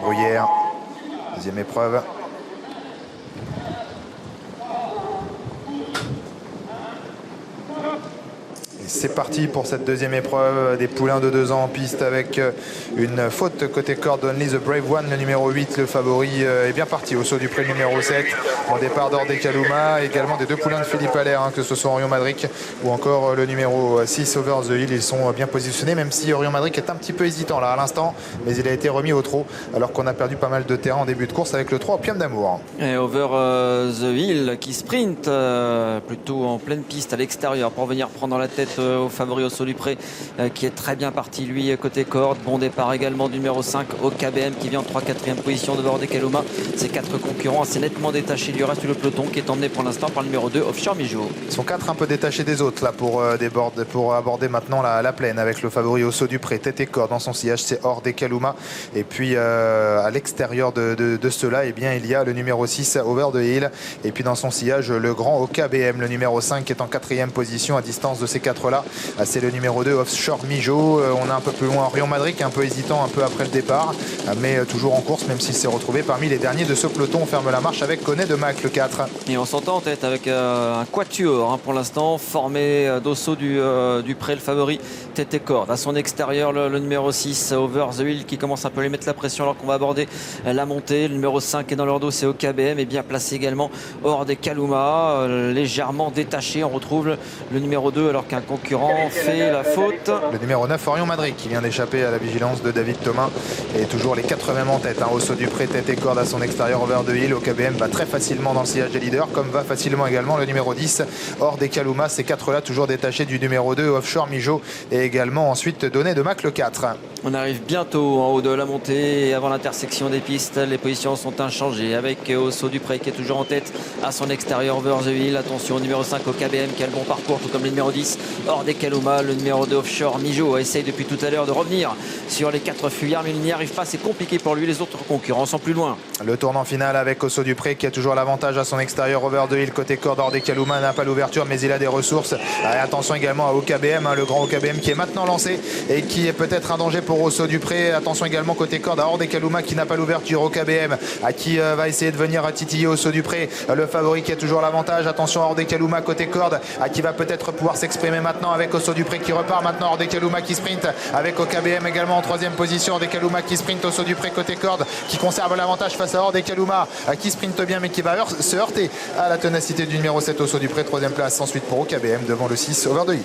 Bruyère, deuxième épreuve. C'est parti pour cette deuxième épreuve des poulains de 2 ans en piste avec une faute côté corde. Only the Brave One, le numéro 8, le favori, est bien parti au saut du pré numéro 7. Au départ d'Ordé Kaluma, également des 2 poulains de Philippe Allaire, que ce soit Orion Madric ou encore le numéro 6, Over the Hill. Ils sont bien positionnés, même si Orion Madric est un petit peu hésitant là à l'instant, mais il a été remis au trot alors qu'on a perdu pas mal de terrain en début de course avec le 3 Opium d'Amour. Et Over the Hill qui sprint plutôt en pleine piste à l'extérieur pour venir prendre la tête au favori au saut du pré qui est très bien parti lui côté corde. Bon départ également du numéro 5 au KBM qui vient en 3-4e position devant Ordé Kaluma. Ces 4 concurrents assez nettement détachés du reste du peloton qui est emmené pour l'instant par le numéro 2 Offshore Mijo. Ils sont 4 un peu détachés des autres là pour aborder maintenant la plaine avec le favori au saut du pré. Tête et corde dans son sillage, c'est Ordé Kaluma. Et puis à l'extérieur de ceux-là, eh bien, il y a le numéro 6 Over the Hill. Et puis dans son sillage, le grand OKBM, le numéro 5 qui est en 4e position à distance de ces 4-là. C'est le numéro 2 Offshore Mijo. On a un peu plus loin Orion Madric, un peu hésitant un peu après le départ, mais toujours en course même s'il s'est retrouvé parmi les derniers de ce peloton. On ferme la marche avec Conet de Mac, le 4. Et on s'entend en tête avec un quatuor pour l'instant formé d'Osso du pré, le favori tête et corde. À son extérieur le numéro 6 Over the Hill qui commence un peu à lui mettre la pression alors qu'on va aborder la montée. Le numéro 5 est dans leur dos, c'est OKBM, et bien placé également Ordé Kaluma, légèrement détaché. On retrouve le numéro 2 alors qu'un concurrent fait la faute. Le numéro 9 Orion Madric qui vient d'échapper à la vigilance de David Thomas. Et toujours les 4 mêmes en tête, au saut du pré, tête et corde à son extérieur. Over the Hill, OKBM va très facilement dans le sillage des leaders, comme va facilement également le numéro 10 Ordé Kaluma. Ces 4-là toujours détachés du numéro 2 Offshore Mijo, et également ensuite donné de Mac le 4. On arrive bientôt en haut de la montée et avant l'intersection des pistes. Les positions sont inchangées avec au saut du pré qui est toujours en tête à son extérieur Over the Hill. Attention au numéro 5 au KBM qui a le bon parcours, tout comme le numéro 10 Ordé Kaluma. Le numéro 2 Offshore Mijo essaye depuis tout à l'heure de revenir sur les 4 fuyards, mais il n'y arrive pas. C'est compliqué pour lui. Les autres concurrents sont plus loin. Le tournant final avec Osso du Pré qui a toujours l'avantage à son extérieur. Over the Hill côté corde. Ordé Kaluma n'a pas l'ouverture, mais il a des ressources. Attention également à OKBM, le grand OKBM qui est maintenant lancé et qui est peut-être un danger pour Osso du Pré. Attention également côté corde à Ordé Kaluma qui n'a pas l'ouverture. OKBM à qui va essayer de venir titiller Osso du Pré, le favori qui a toujours l'avantage. Attention à Ordé Kaluma côté corde à qui va peut-être pouvoir s'exprimer maintenant avec Osso du Pré qui repart maintenant. Ordé Kaluma qui sprint avec OKBM également en 3e position. Ordé Kaluma qui sprint. Osso du Pré côté corde qui conserve l'avantage face à Ordé Kaluma qui sprinte bien mais qui va se heurter à la ténacité du numéro 7 Osso du Pré. 3e place ensuite pour OKBM devant le 6 Over the Hill.